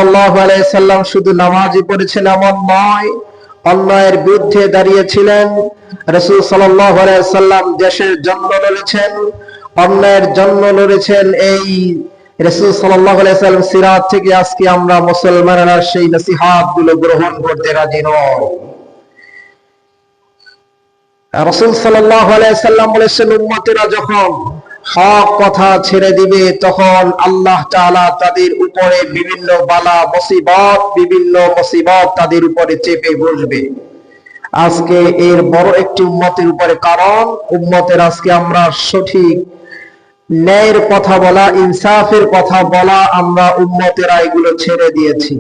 সাল্লাল্লাহু আলাইহি সাল্লাম শুধু নামাজই পড়েছেন এমন নয়, অন্যায়ের বিরুদ্ধে দাঁড়িয়েছিলেন। রাসূল সাল্লাল্লাহু আলাইহি সাল্লাম দেশের জন্য লড়েছেন, অন্যায়ের জন্য লড়েছেন। এই রাসূল সাল্লাল্লাহু আলাইহি সাল্লাম সিরাত থেকে আজকে আমরা মুসলমানরা সেই নসিহত গুলো গ্রহণ করতে রাজি নই। রাসূল সাল্লাল্লাহু আলাইহি সাল্লাম বলেছেন, উম্মতেরা যখন হক কথা ছেড়ে দিবে তখন আল্লাহ তাআলা তাদের উপরে বিভিন্ন বালা মুসিবত তাদের উপরে চেপে বসবে। আজকে এর বড় একটি উম্মতের উপরে, কারণ উম্মতের আজকে আমরা সঠিক ন্যায়ের কথা বলা, ইনসাফের কথা বলা, আমরা উম্মতেরা এগুলো ছেড়ে দিয়েছি।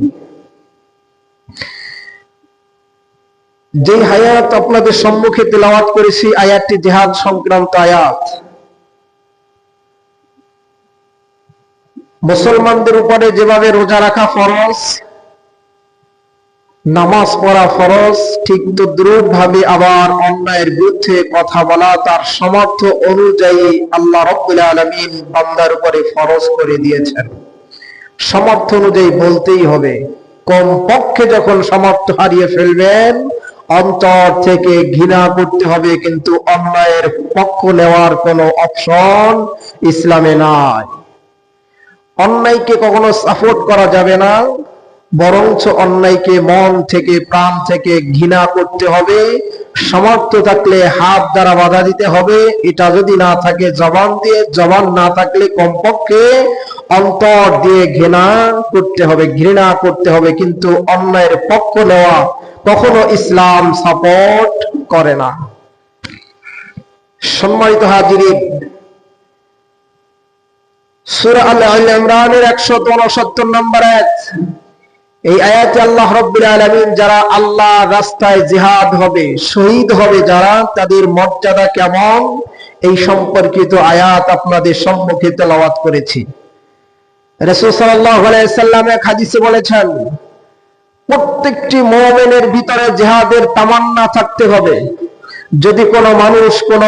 যে আয়াত আপনাদের সম্মুখে তেলাওয়াত করেছি, আয়াতটি জিহাদ সংক্রান্ত আয়াত। মুসলমানদের উপরে যেভাবে রোজা রাখা ফরজ, নামাজ পড়া ফরজ, ঠিক তদ্রুপ ভাবে আবার অন্যায়ের বিরুদ্ধে কথা বলা তার সামর্থ্য অনুযায়ী আল্লাহ রাব্বুল আলামিন বান্দার উপরে ফরজ করে দিয়েছেন। সামর্থ্য অনুযায়ী বলতেই হবে। কমপক্ষে যখন সামর্থ্য হারিয়ে ফেলবেন, অন্তর থেকে ঘৃণা করতে হবে, কিন্তু অন্যায়ের পক্ষ নেওয়ার কোনো অপশন ইসলামে নাই। অন্যায়কে কখনো সাপোর্ট করা যাবে না, বরঞ্চ অন্যায়কে মন থেকে, প্রাণ থেকে ঘৃণা করতে হবে। সামর্থ্য থাকলে হাত দ্বারা বাধা দিতে হবে, এটা যদি না থাকে জবান দিয়ে, জবান না থাকলে কমপক্ষে অন্তর দিয়ে ঘৃণা করতে হবে। কিন্তু অন্যায়ের পক্ষ নেওয়া কখনো ইসলাম সাপোর্ট করে না। সম্মানিত হাজিরিন, সূরা আল ইমরানের 169 নম্বর আয়াত, এই আয়াতে আল্লাহ রাব্বুল আলামিন যারা আল্লাহর রাস্তায় জিহাদ হবে, শহীদ হবে যারা, তাদের মর্যাদা কেমন এই সম্পর্কিত আয়াত আপনাদের সম্মুখে তেলাওয়াত করেছি। রাসূল সাল্লাল্লাহু আলাইহি সাল্লাম এক হাদিসে বলেছেন, প্রত্যেকটি মুমিনের ভিতরে জিহাদের তামান্না থাকতে হবে। যদি কোনো মানুষ, কোন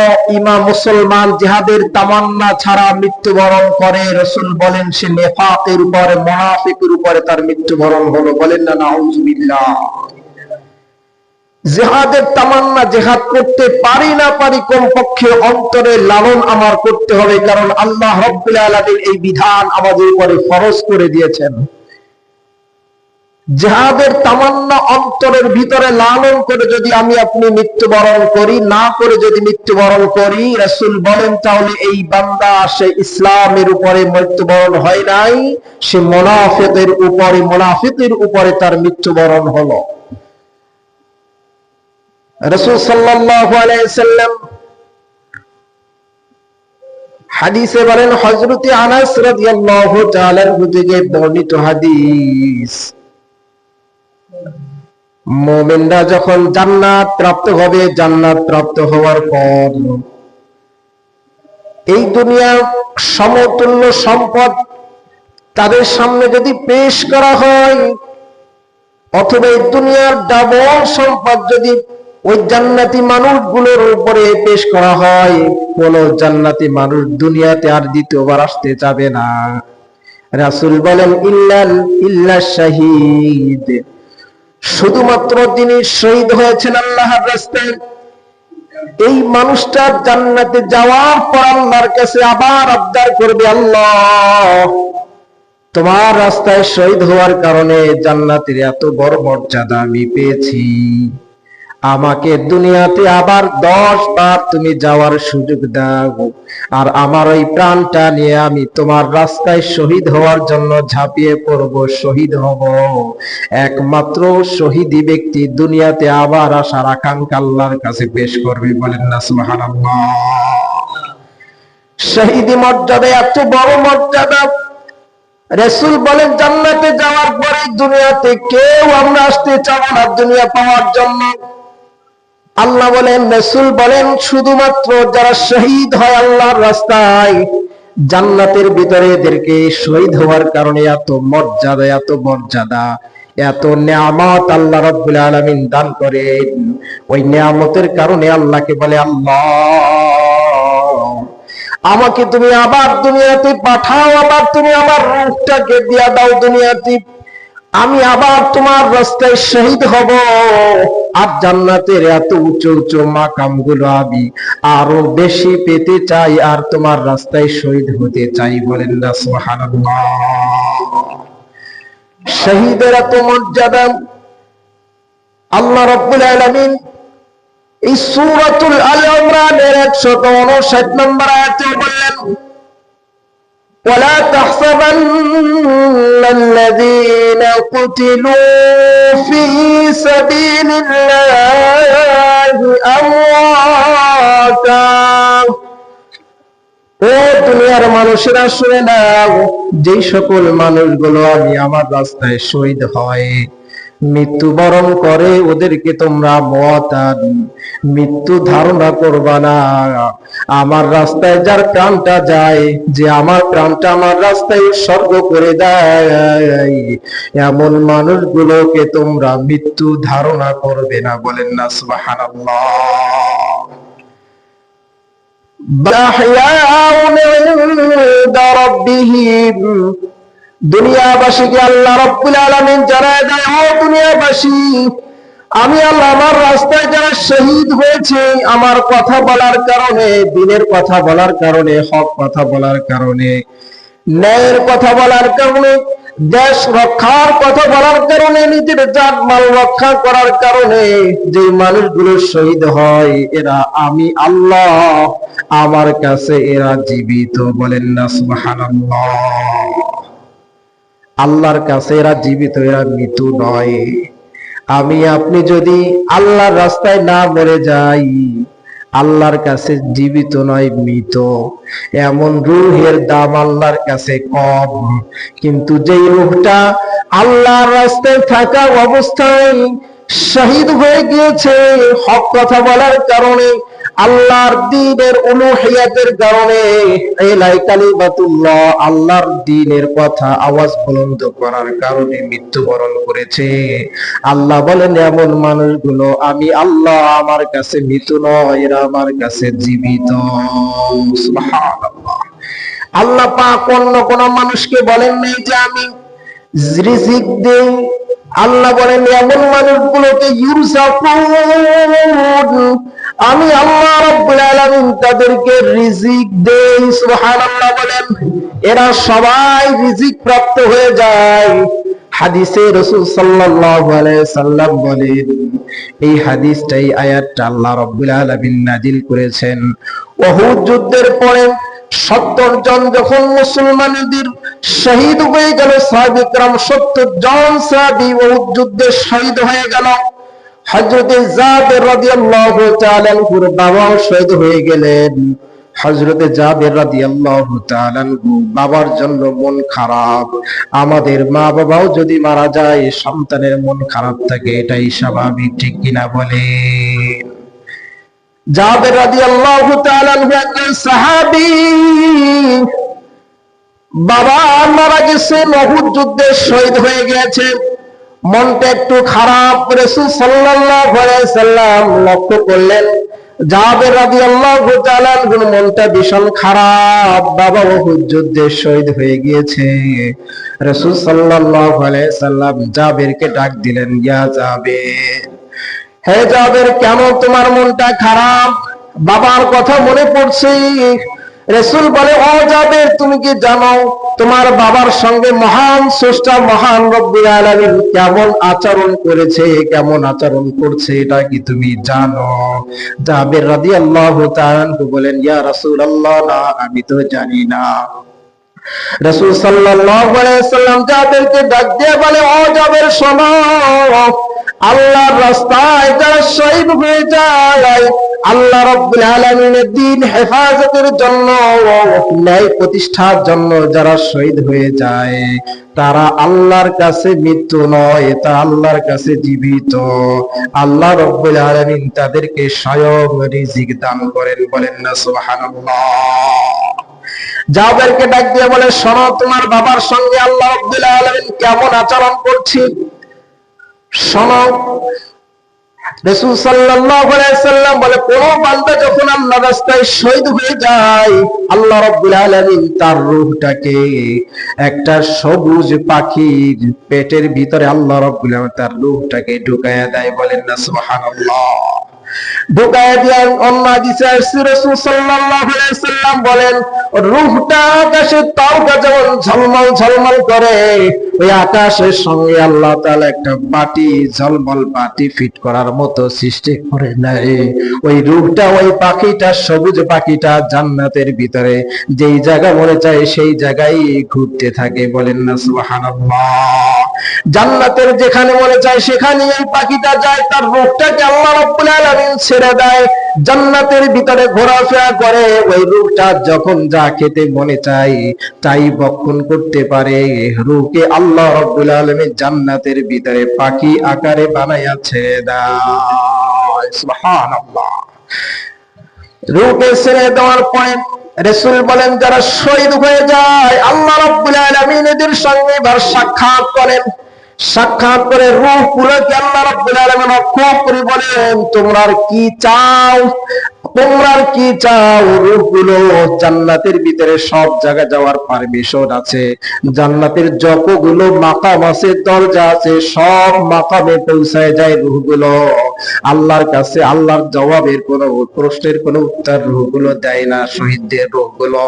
মুসলমান জিহাদের তামান্না ছাড়া মৃত্যুবরণ করে, রাসূল বলেন সে নিফাকের উপরে, মুনাফিকের উপরে তার মৃত্যুবরণ হলো। বলেন না নাউযুবিল্লাহ। জিহাদের তামান্না, জিহাদ করতে পারি না পারি, কমপক্ষে অন্তরে লালন আমার করতে হবে, কারণ আল্লাহ রাব্বুল আলামিন এই বিধান আমাদের উপরে ফরজ করে দিয়েছেন। জিহাদের তামান্না অন্তরের ভিতরে লালন করে যদি আমি আপনি মৃত্যুবরণ করি, না করে যদি মৃত্যুবরণ করি, রাসূল বলেন তাহলে এই বান্দা সে ইসলামের উপরে মৃত্যুবরণ হয় নাই, সে মুনাফিকের উপরে তার মৃত্যুবরণ হলো। রাসূল সাল্লাল্লাহু আলাইহি সাল্লাম হাদিসে বলেন, হযরত আনাস রাদিয়াল্লাহু তাআলা আনহু থেকে বর্ণিত হাদিস, মুমিনরা যখন জান্নাত প্রাপ্ত হবে, জান্নাত প্রাপ্ত হওয়ার পর এই দুনিয়ার সমতুল্য সম্পদ তাদের সামনে যদি পেশ করা হয়, অথবা এই দুনিয়ার ডাবল সম্পদ যদি ওই জান্নাতি মানুষগুলোর উপরে পেশ করা হয়, কোন জান্নাতি মানুষ দুনিয়াতে আর দ্বিতীয়বার আসতে যাবে না। রাসূল বলেন, ইল্লা শাহীদ, শুধুমাত্র যিনি শহীদ হয়েছেন আল্লাহর রাস্তায়, এই মানুষটা জান্নাতে যাওয়ার পর আল্লাহর কাছে আবার আবদার করবে, আল্লাহ তোমার রাস্তায় শহীদ হওয়ার কারণে জান্নাতের এত বড় মর্যাদা আমি পেয়েছি, আমাকে দুনিয়াতে আবার 10 বার তুমি যাওয়ার সুযোগ দাও, আর আমার ওই প্রাণটা নিয়ে আমি তোমার রাস্তায় শহীদ হওয়ার জন্য ঝাঁপিয়ে পড়ব, শহীদ হব। একমাত্র শহীদি ব্যক্তি দুনিয়াতে আবার আসার আকাঙ্ক্ষা আল্লাহর কাছে পেশ করবে। বলেন না সুবহানাল্লাহ। শহীদি মর্যাদা এত বড় মর্যাদা। রাসূল বলেন, জান্নাতে যাওয়ার পরে দুনিয়াতে কেউ আমরা আসতে চাবো না দুনিয়া পাওয়ার জন্য। আল্লাহ বলেন, রাসূল বলেন, শুধুমাত্র যারা শহীদ হয় আল্লাহর রাস্তায়, জান্নাতের ভিতরে এদেরকে শহীদ হওয়ার কারণে এত মর্যাদা, এত নিয়ামত আল্লাহ রাব্বুল আলামিন দান করেন। ওই নিয়ামতের কারণে আল্লাহকে বলে, আল্লাহ আমাকে তুমি আবার দুনিয়াতে পাঠাও, আবার তুমি আমার রূহটাকে দিয়া দাও দুনিয়াতে, আমি আবার তোমার রাস্তায় শহীদ হব, আর জান্নাতের এত উঁচু উঁচু মাকাম গুলো আমি আরো বেশি পেতে চাই, আর তোমার রাস্তায় শহীদ হতে চাই। বলেন না সুবহানাল্লাহ। শহীদের এত মর্যাদা আল্লাহ রাব্বুল আলামিন এই সূরাতুল আল ইমরানের 159 নম্বর আয়াতে বললেন, ولا تحسبن الذين قتلوا في سبيل الله أمواتا। ও দুনিয়ার মানুষেরা শুনে নাও, যে সকল মানুষগুলো আমি আমার রাস্তায় শহীদ হয়, মৃত্যুবরণ করে, ওদেরকে তোমরা মওতান, মৃত্যু ধারণা করবা না। আমার রাস্তায় যার প্রাণটা যায়, যে আমার প্রাণটা আমার রাস্তায় উৎসর্গ করে দেয়, এমন মানুষগুলোকে তোমরা মৃত্যু ধারণা করবে না। বলেন না সুবহানাল্লাহ। দুনিয়াবাসীকে আল্লাহ রাব্বুল আলামিন জানায় দেয়, ও দুনিয়াবাসী, আমি আল্লাহ আমার রাস্তায় যারা শহীদ হয়েছে, আমার কথা বলার কারণে, দ্বীনের কথা বলার কারণে, হক কথা বলার কারণে, ন্যায়ের কথা বলার কারণে, দেশ রক্ষার কথা বলার কারণে, নিজের জান মাল রক্ষা করার কারণে যে মানুষগুলো শহীদ হয়, এরা আমি আল্লাহ, আমার কাছে এরা জীবিত। বলেন না সুবহানাল্লাহ। আল্লাহর কাছে এরা জীবিত, এরা মৃত নয়। আমি আপনি যদি আল্লাহর রাস্তায় না মরে যাই, আল্লাহর কাছে জীবিত নয়, মৃত। এমন রূহের দাম আল্লাহর কাছে কম। কিন্তু যেই রূহটা আল্লাহর রাস্তায় থাকা অবস্থায় শহীদ হয়ে গিয়েছে, হক কথা বলার কারণে, আল্লাহর দ্বীনের উলুহিয়াতের কারণে, ইলাই কালিমাতুল্লাহ, আল্লাহর দ্বীনের কথা আওয়াজ বুলন্দ করার কারণে মৃত্যুবরণ করেছে, আল্লাহ বলেন এমন মানুষগুলো আমি আল্লাহ, আমার কাছে মৃত নয়, এরা আমার কাছে জীবিত। সুবহানাল্লাহ। আল্লাহ পাক অন্য কোন মানুষকে বলেন নাই যে আমি রিজিক দেই। আল্লাহ বলেন এমন মানুষগুলোকে ইউরযাকুন, আমি আল্লাহ রাব্বুল আলামিন তাদেরকে রিজিক দেই। সুবহানাল্লাহ বলেন। এরা সবাই রিজিক প্রাপ্ত হয়ে যায়। হাদিসে রাসূল সাল্লাল্লাহু আলাইহি সাল্লাম বলেন, এই হাদিসটাই আয়াতটা আল্লাহ রাব্বুল আলামিন নাজিল করেছেন উহুদ যুদ্ধের পরে। 70 জন যখন মুসলমানদের শহীদ হয়ে গেল, সাহাবী کرام 70 জন সাহাবী উহুদ যুদ্ধে শহীদ হয়ে গেল। হযরতে জাবের রাদিয়াল্লাহু তাআলা আনহুর বাবাও শহীদ হয়ে গেলেন। হযরতে জাবের রাদিয়াল্লাহু তাআলা আনহু বাবার জন্য মন খারাপ। আমাদের মা বাবাও যদি মারা যায়, সন্তানের মন খারাপ থাকে, এটাই স্বাভাবিক, ঠিক কিনা বলেন? জাবের রাদিয়াল্লাহু তাআলা আনহু একজন সাহাবী, বাবা মারা গেছে, উহুদ যুদ্ধে শহীদ হয়ে গেছে, মনটা একটু খারাপ। রাসূল সাল্লাল্লাহু আলাইহি সাল্লাম লক্ষ্য করলেন জাবের রাদিয়াল্লাহু তাআলা আনহুর মনটা ভীষণ খারাপ, বাবা উহুদ যুদ্ধে শহীদ হয়ে গিয়েছে। রাসূল সাল্লাল্লাহু আলাইহি সাল্লাম জাবেরকে ডাক দিলেন, ইয়া জাবের, হে জাবের, কেন তোমার মনটা খারাপ? বাবার কথা মনে পড়ছে। রাসূল বলে, ও জাবের, তুমি কি জানো তোমার বাবার সঙ্গে মহান স্রষ্টা মহান রব্বুল আলামিন কেমন আচরণ করেছে, কেমন আচরণ করছে, এটা কি তুমি জানো? জাবের রাদিয়াল্লাহু তাআলা আনহু বলেন, ইয়া রাসূলুল্লাহ, না, আমি তো জানি না। রাসূল সাল্লাল্লাহু আলাইহি সাল্লাম জাবেরকে ডাক দিয়ে বলে, ও জাবের, শোনো, আল্লাহর রাস্তায় যারা শহীদ হয়ে যায়, আল্লাহ রাব্বুল আলামিনের দ্বীন হেফাজতের জন্য, ন্যায় প্রতিষ্ঠার জন্য যারা শহীদ হয়ে যায়, তারা আল্লাহর কাছে মৃত্যু নয়, তা আল্লাহর কাছে জীবিত। আল্লাহ রাব্বুল আলামিন তাদেরকে স্বয়ং রিজিক দান করেন। বলেন না সুবহানাল্লাহ। জাবেরকে ডাক দিয়ে বলে, শোনো, তোমার বাবার সঙ্গে আল্লাহ রাব্বুল আলামিন কেমন আচরণ করছে, শোনো। রাসূল সাল্লাল্লাহু আলাইহি সাল্লাম বলে, কোন বান্দা যখন আল্লাহর রাস্তায় শহীদ হয়ে যায়, আল্লাহ রাব্বুল আলামিন তার রূহটাকে একটা সবুজ পাখির পেটের ভিতরে আল্লাহ রাব্বুল আলামিন তার রূহটাকে ঢুকায়া দেয়। বলেন না সুবহানাল্লাহ। ঢুকায়া দিয়ে অন্য হাদিসে আসছে রাসূল সাল্লাল্লাহু আলাইহি সাল্লাম বলেন, রূহটা আকাশের তারকা যেমন ঝলমল ঝলমল করে, ওই আকাশের সঙ্গে আল্লাহ তাআলা একটা বাটি, ঝলমল বাটি ফিট করার মতো সৃষ্টি করে নেয়। ওই রূহটা, ওই পাখিটা, সবুজ পাখিটা জান্নাতের ভিতরে যেই জায়গা মনে চায় সেই জায়গায় ঘুরতে থাকে। বলেন না সুবহানাল্লাহ। জান্নাতের যেখানে মনে চায় সেখানে এই পাখিটা যায়, তার রূহটাকে আল্লাহ রাব্বুল আলামিন ছেড়ে দেয়, জান্নাতের ভিতরে ঘোরাফেরা করে। ওই রূহটা যখন যা খেতে মনে চায় তাই ভক্ষণ করতে পারে। রূহকে আল্লাহ রাব্বুল আলামিন জান্নাতের ভিতরে পাখি আকারে বানায়া ছেড়ে দেয়। সুবহানাল্লাহ। রূহকে ছেড়ে দেওয়ার পরে রাসূল বলেন, যারা শহীদ হয়ে যায় আল্লাহ রাব্বুল আলামিন এদের সঙ্গে এবার সাক্ষাৎ করেন। সাক্ষাৎ করে রূহগুলোকে আল্লাহ রাব্বুল আলামিন খুব করে বলেন, তোমরা আর কি চাও? তোমরা আর কি চাও? রূহগুলো জান্নাতের ভিতরে সব জায়গা যাওয়ার পারমিশন আছে। জান্নাতের যতগুলো মাকাম আছে, দরজা আছে, সব মাকামে পৌঁছায় যায় রূহগুলো। আল্লাহর কাছে আল্লাহর জবাবের কোনো প্রশ্নের কোনো উত্তর রূহগুলো দেয় না, শহীদদের রূহগুলো।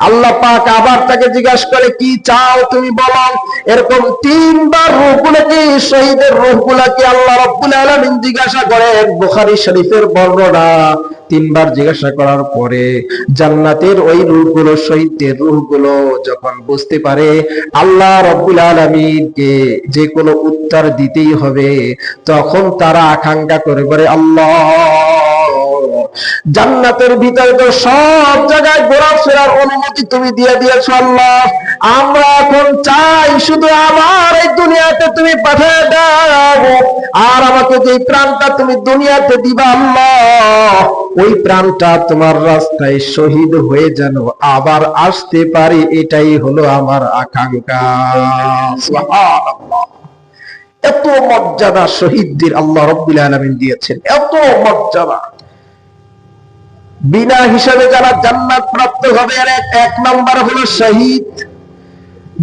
আল্লাহ পাক আবার তাকে জিজ্ঞাসা করে, কি চাও তুমি বলো? এরকম তিনবার রূহগুলোকে, শহীদের রূহগুলোকে আল্লাহ রাব্বুল আলামিন জিজ্ঞাসা করেন। বুখারী শরীফের বর্ণনা। তিনবার জিজ্ঞাসা করার পরে জান্নাতের ওই রূহগুলো, শহীদদের রূহগুলো যখন বুঝতে পারে আল্লাহ রাব্বুল আলামিনকে যে কোনো উত্তর দিতেই হবে, তখন তারা আকাঙ্ক্ষা করে বলে, আল্লাহ, জান্নাতের ভিতরে তো সব জায়গায় ঘোরাফেরার অনুমতি তুমি দিয়ে দিয়েছো আল্লাহ, আমরা এখন চাই শুধু আমার এই দুনিয়াতে তুমি পাঠিয়ে দাও, আর আমাকে যে প্রাণটা তুমি দুনিয়াতে দিবা আল্লাহ, ওই প্রাণটা তোমার রাস্তায় শহীদ হয়ে যেন আবার আসতে পারে, এটাই হলো আমার আকাঙ্ক্ষা। সুবহানাল্লাহ। এত মর্যাদা শহীদদের আল্লাহ রাব্বুল আলামিন দিয়েছেন, এত মর্যাদা। বিনা হিসাবে যারা জান্নাত প্রাপ্ত হবে, এক নাম্বার হলো শহীদ।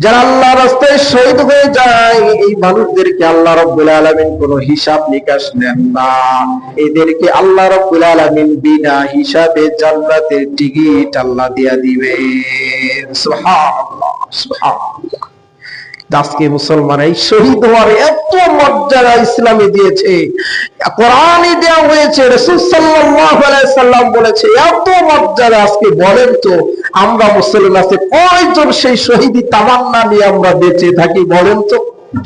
যারা আল্লাহ রাস্তায় শহীদ হয়ে যায়, এই মানুষদেরকে আল্লাহ রাব্বুল আলামিন কোনো হিসাব নিকাশ নেন না। এদেরকে আল্লাহ রাব্বুল আলামিন বিনা হিসাবে জান্নাতের টিকিট আল্লাহ দিয়া দিবেন। সুবহানাল্লাহ, সুবহানাল্লাহ। আজকে মুসলমান এই শহীদ হওয়ার এত মর্যাদা ইসলামে দিয়েছে, কোরআনে দেওয়া হয়েছে, রাসূল সাল্লাল্লাহু আলাইহি সাল্লাম বলেছে, এত মর্যাদা। আজকে বলেন তো, আমরা মুসলমান আছে কয়জন সেই শহীদি তামান্না নিয়ে আমরা বেঁচে থাকি? বলেন তো,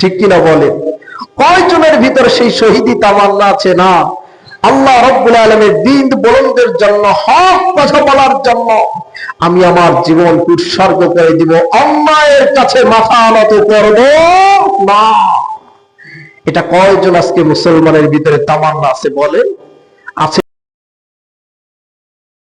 ঠিক কিনা বলেন? কয়জনের ভিতরে সেই শহীদি তামান্না আছে? না। আল্লাহ রাব্বুল আলামিনের দ্বীন বুলন্দের জন্য, হক কথা বলার জন্য আমি আমার জীবন উৎসর্গ করে দিব, অন্যায়ের কাছে মাথা নত করব না। এটা কয়জন আজকে মুসলমানের ভিতরে তামান্না আছে বলেন? আছে